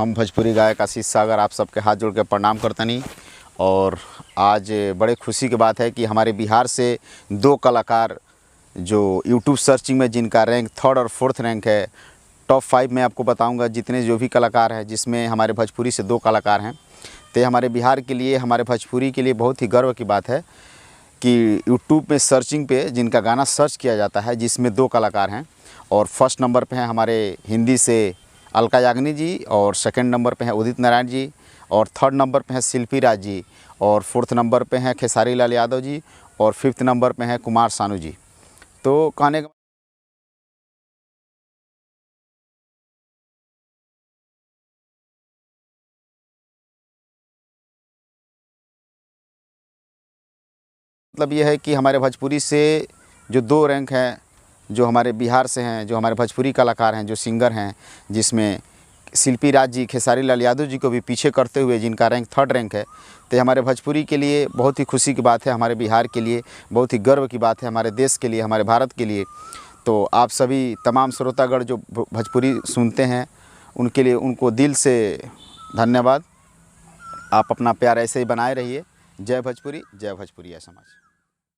हम भोजपुरी गायक आशीष सागर आप सबके हाथ जोड़ के प्रणाम करतनी। और आज बड़े खुशी की बात है कि हमारे बिहार से 2 कलाकार जो यूट्यूब सर्चिंग में जिनका रैंक 3rd और 4th रैंक है, टॉप 5 में आपको बताऊंगा जितने जो भी कलाकार हैं, जिसमें हमारे भोजपुरी से 2 कलाकार हैं। तो हमारे बिहार के लिए, हमारे भोजपुरी के लिए बहुत ही गर्व की बात है कि यूट्यूब में सर्चिंग पे जिनका गाना सर्च किया जाता है, जिसमें 2 कलाकार हैं। और फर्स्ट नंबर पे हैं हमारे हिंदी से अलका याग्निक जी, और सेकंड नंबर पे हैं उदित नारायण जी, और 3rd नंबर पे हैं शिल्पी राज जी, और 4th नंबर पे हैं खेसारी लाल यादव जी, और 5th नंबर पे हैं कुमार सानू जी। तो कहने का मतलब ये है कि हमारे भोजपुरी से जो 2 रैंक हैं, जो हमारे बिहार से हैं, जो हमारे भोजपुरी कलाकार हैं, जो सिंगर हैं, जिसमें शिल्पी राज जी, खेसारी लाल यादव जी को भी पीछे करते हुए जिनका रैंक 3rd रैंक है। तो हमारे भोजपुरी के लिए बहुत ही खुशी की बात है, हमारे बिहार के लिए बहुत ही गर्व की बात है, हमारे देश के लिए, हमारे भारत के लिए। तो आप सभी तमाम श्रोतागण जो भोजपुरी सुनते हैं, उनके लिए उनको दिल से धन्यवाद। आप अपना प्यार ऐसे ही बनाए रहिए। जय भोजपुरी, जय भोजपुरिया समाज।